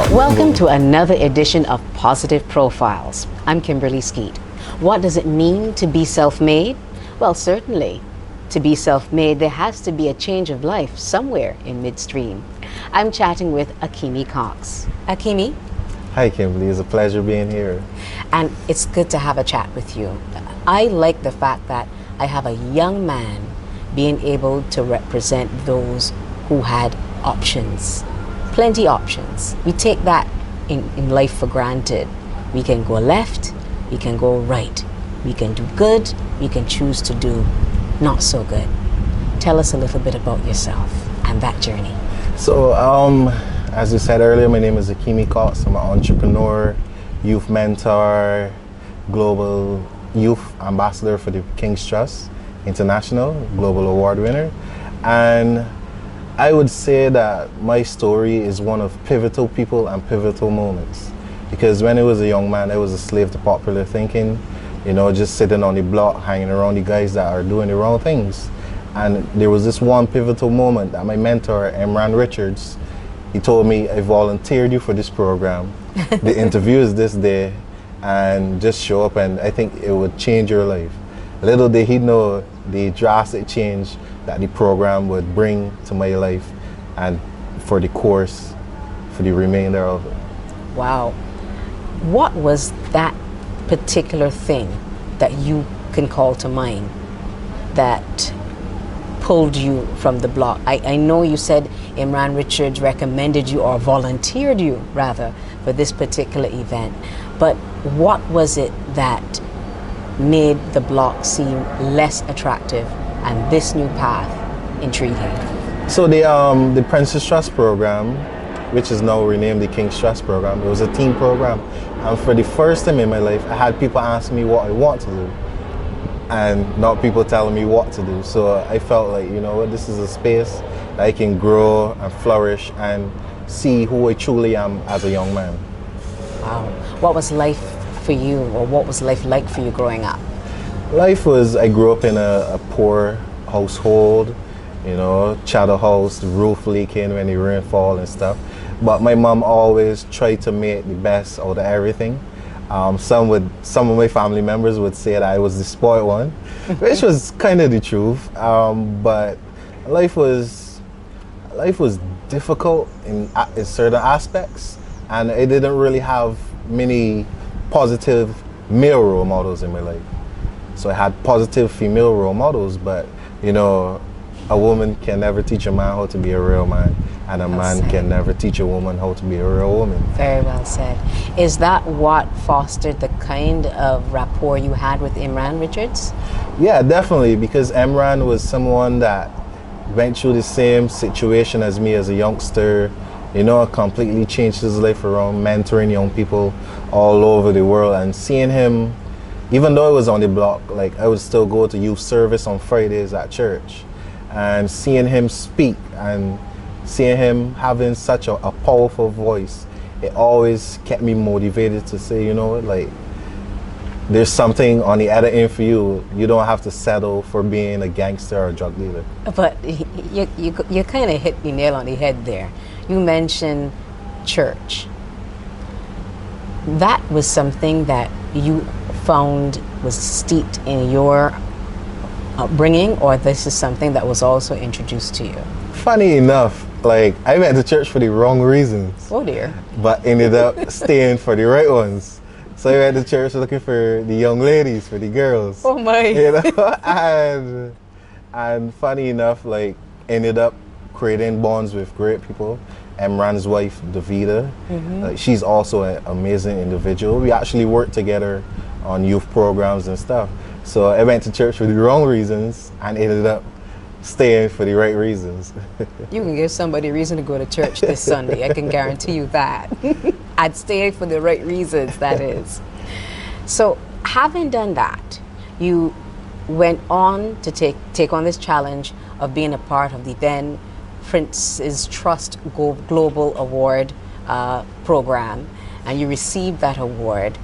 Welcome to another edition of Positive Profiles. I'm Kimberly Skeet. What does it mean to be self-made? Well, certainly. To be self-made, there has to be a change of life somewhere in midstream. I'm chatting with Akeme Cox. Akeme? Hi Kimberly, it's a pleasure being here. And it's good to have a chat with you. I like the fact that I have a young man being able to represent those who had options. Plenty options. We take that in life for granted. We can go left, we can go right. We can do good, we can choose to do not so good. Tell us a little bit about yourself and that journey. So, as you said earlier, my name is Akeme Cox. I'm an entrepreneur, youth mentor, global youth ambassador for the King's Trust International, global award winner. And I would say that my story is one of pivotal people and pivotal moments. Because when I was a young man, I was a slave to popular thinking, you know, just sitting on the block, hanging around the guys that are doing the wrong things. And there was this one pivotal moment that my mentor, Imran Richards, he told me, I volunteered you for this program. The interview is this day, and just show up and I think it would change your life. Little did he know the drastic change that the program would bring to my life and for the course, for the remainder of it. Wow. What was that particular thing that you can call to mind that pulled you from the block? I know you said Imran Richards recommended you or volunteered you rather for this particular event, but what was it that made the block seem less attractive and this new path intriguing? So the Princess Trust program, which is now renamed the King's Trust program, it was a team program. And for the first time in my life, I had people ask me what I want to do and not people telling me what to do. So I felt like, you know what, this is a space that I can grow and flourish and see who I truly am as a young man. Wow. What was life for you, or what was life like for you growing up? Life was, I grew up in a poor household, you know, shadow house, the roof leaking when the rain fall and stuff. But my mom always tried to make the best out of everything. Some of my family members would say that I was the spoiled one, which was kind of the truth. But life was difficult in certain aspects, and I didn't really have many positive male role models in my life. So I had positive female role models, but you know, a woman can never teach a man how to be a real man, and a man can never teach a woman how to be a real woman. Very well said. Is that what fostered the kind of rapport you had with Imran Richards? Yeah, definitely, because Imran was someone that went through the same situation as me as a youngster, you know, completely changed his life around, mentoring young people all over the world. And seeing him, even though I was on the block, like I would still go to youth service on Fridays at church, and seeing him speak and seeing him having such a powerful voice, it always kept me motivated to say, you know, like, there's something on the other end for you. You don't have to settle for being a gangster or a drug dealer. But you kind of hit the nail on the head there. You mentioned church. That was something that you found was steeped in your upbringing, or this is something that was also introduced to you? Funny enough, like, I went to church for the wrong reasons. Oh dear. But ended up staying for the right ones. So I went to church looking for the young ladies, for the girls. Oh my. You know? And funny enough, like, ended up creating bonds with great people. Imran's wife, Davida, she's also an amazing individual. We actually worked together on youth programs and stuff. So I went to church for the wrong reasons and ended up staying for the right reasons. You can give somebody a reason to go to church this Sunday. I can guarantee you that. I'd stay for the right reasons, that is. So having done that, you went on to take on this challenge of being a part of the then Prince's Trust Global Award program, and you received that award.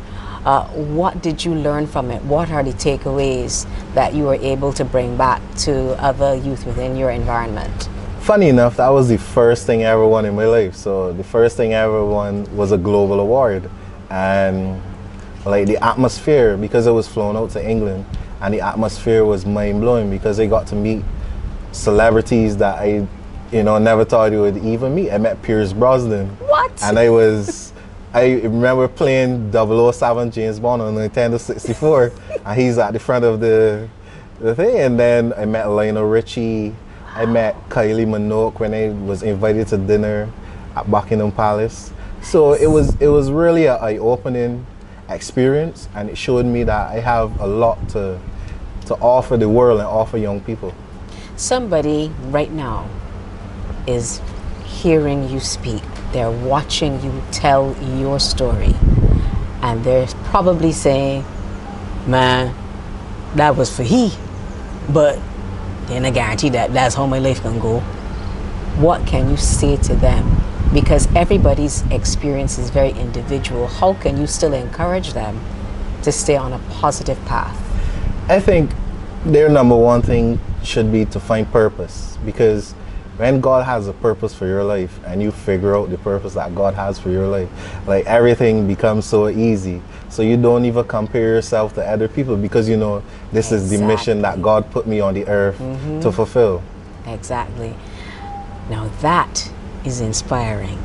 What did you learn from it? What are the takeaways that you were able to bring back to other youth within your environment? Funny enough, that was the first thing I ever won in my life. So the first thing I ever won was a global award. And like the atmosphere, because it was flown out to England, and the atmosphere was mind-blowing because I got to meet celebrities that I, never thought I would even meet. I met Pierce Brosnan. What? And I remember playing 007 James Bond on Nintendo 64, and he's at the front of the thing. And then I met Lionel Richie. I met Kylie Minogue when I was invited to dinner at Buckingham Palace. So it was really an eye-opening experience, and it showed me that I have a lot to offer the world and offer young people. Somebody right now is hearing you speak. They're watching you tell your story, and they're probably saying, man, that was for he, but then I guarantee that's how my life can go. What can you say to them? Because everybody's experience is very individual. How can you still encourage them to stay on a positive path? I think their number one thing should be to find purpose, because when God has a purpose for your life and you figure out the purpose that God has for your life, like everything becomes so easy. So you don't even compare yourself to other people, because this is the mission that God put me on the earth to fulfill. Exactly. Now that is inspiring.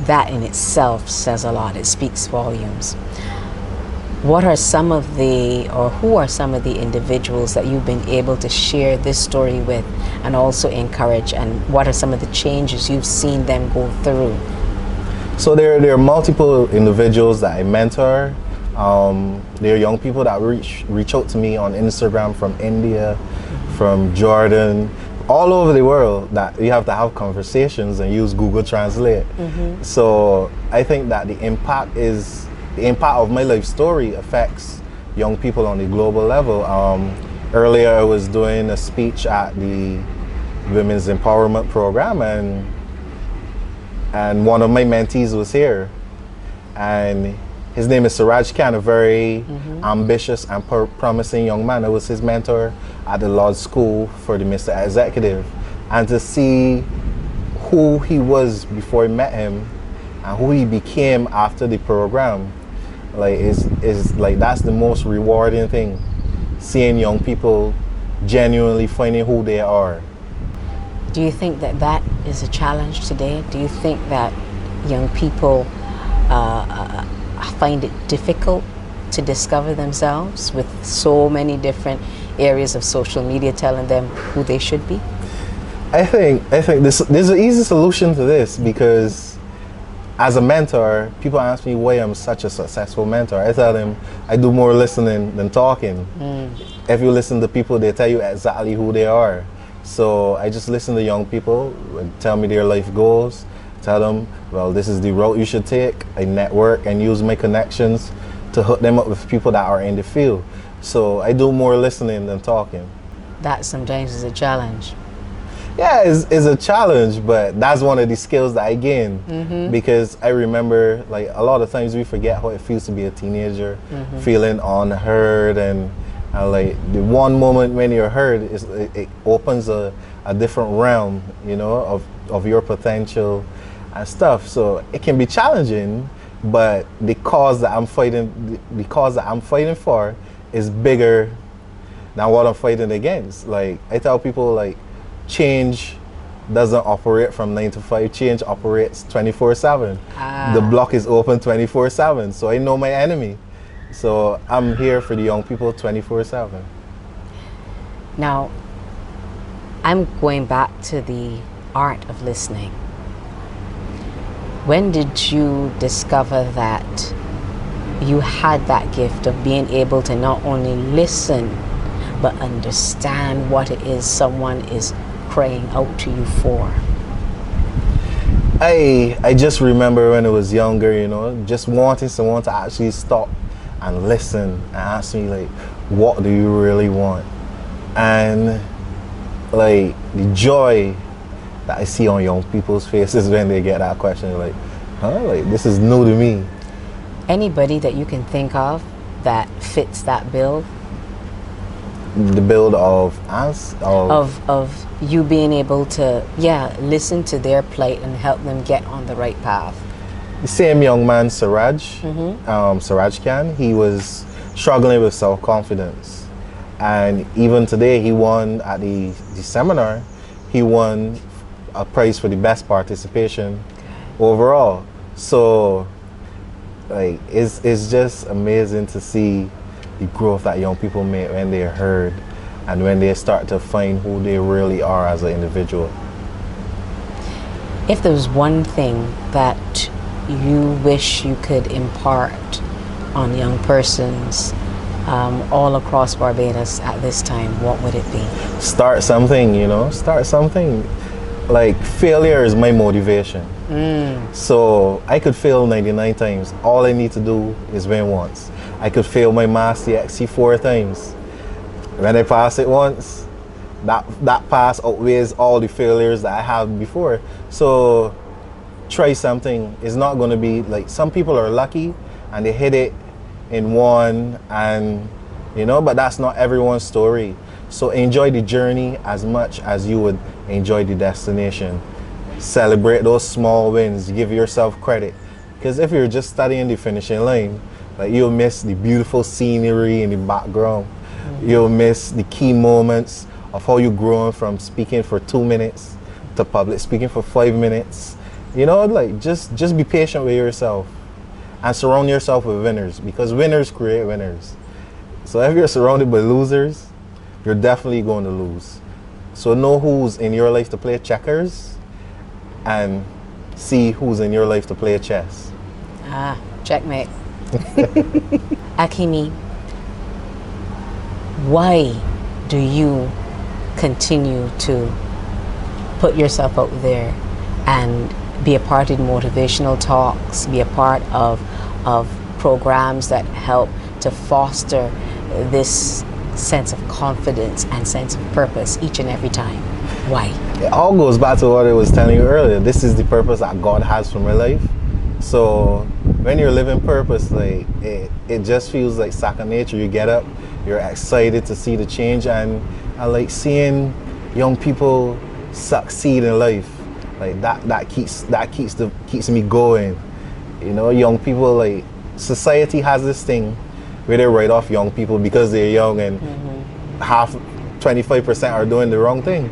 That in itself says a lot. It speaks volumes. What are some of the, or who are some of the individuals that you've been able to share this story with and also encourage, and what are some of the changes you've seen them go through? So there are multiple individuals that I mentor. There are young people that reach out to me on Instagram from India, from Jordan, all over the world, that you have to have conversations and use Google Translate. So I think that the impact of my life story affects young people on the global level. Earlier I was doing a speech at the Women's Empowerment Program, and one of my mentees was here, and his name is Siraj Khan, a very ambitious and promising young man. I was his mentor at the Lord School for the Mr. Executive, and to see who he was before I met him and who he became after the program, like is like, that's the most rewarding thing, seeing young people genuinely finding who they are. Do you think that is a challenge today? Do you think that young people find it difficult to discover themselves with so many different areas of social media telling them who they should be? I think there's an easy solution to this, because as a mentor, people ask me why I'm such a successful mentor. I tell them I do more listening than talking. If you listen to people, they tell you exactly who they are. So I just listen to young people and tell me their life goals. Tell them, well, this is the route you should take. I network and use my connections to hook them up with people that are in the field. So I do more listening than talking. That sometimes is a challenge. Yeah, it's a challenge, but that's one of the skills that I gained, because I remember, like, a lot of times we forget how it feels to be a teenager, feeling unheard, and like the one moment when you're heard, it opens a different realm, of your potential and stuff. So it can be challenging, but the cause that I'm fighting for is bigger than what I'm fighting against. Like, I tell people, like, change doesn't operate from 9 to 5. Change operates 24/7. The block is open 24/7. So I know my enemy. So I'm here for the young people 24/7. Now, I'm going back to the art of listening. When did you discover that you had that gift of being able to not only listen, but understand what it is someone is crying out to you for? I just remember when I was younger, just wanting someone to actually stop and listen and ask me, like, what do you really want? And like the joy that I see on young people's faces when they get that question, like, like, this is new to me. Anybody that you can think of that fits that bill? the build of us of you being able to, yeah, listen to their plight and help them get on the right path. the same young man, Siraj Khan. He was struggling with self-confidence, and even today he won at the seminar. He won a prize for the best participation overall. So like it's just amazing to see the growth that young people make when they're heard and when they start to find who they really are as an individual. If there was one thing that you wish you could impart on young persons all across Barbados at this time, what would it be? Start something, start something. Like, failure is my motivation. So I could fail 99 times. All I need to do is win once. I could fail my Maths CXC 4 times. When I pass it once, that pass outweighs all the failures that I had before. So try something. It's not going to be like, some people are lucky and they hit it in one, and but that's not everyone's story. So enjoy the journey as much as you would enjoy the destination. Celebrate those small wins. Give yourself credit, because if you're just studying the finishing line, like, you'll miss the beautiful scenery in the background. You'll miss the key moments of how you grown from speaking for 2 minutes to public speaking for 5 minutes. Like, just be patient with yourself and surround yourself with winners, because winners create winners. So if you're surrounded by losers, you're definitely going to lose. So know who's in your life to play checkers, and see who's in your life to play chess. Checkmate. Akeme, why do you continue to put yourself out there and be a part in motivational talks, be a part of programs that help to foster this sense of confidence and sense of purpose each and every time? Why? It all goes back to what I was telling you earlier. This is the purpose that God has for my life. So when you're living purpose, like, it just feels like second nature. You get up, you're excited to see the change, and I like seeing young people succeed in life. Like, that keeps me going. Young people, like, society has this thing where they write off young people because they're young, and 25% are doing the wrong thing.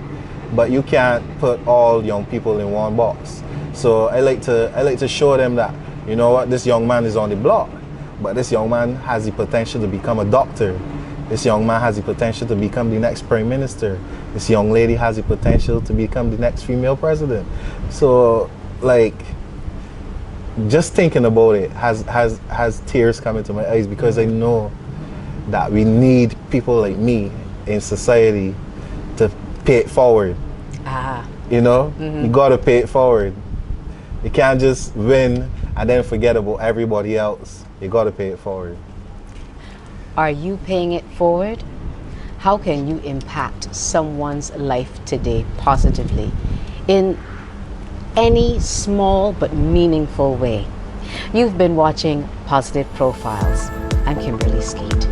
But you can't put all young people in one box. So I like to show them that, this young man is on the block, but this young man has the potential to become a doctor. This young man has the potential to become the next prime minister. This young lady has the potential to become the next female president. So, like, just thinking about it has tears coming to my eyes, because I know that we need people like me in society to pay it forward. You gotta pay it forward. You can't just win and then forget about everybody else. You gotta pay it forward. Are you paying it forward? How can you impact someone's life today positively in any small but meaningful way? You've been watching Positive Profiles. I'm Kimberly Skeet.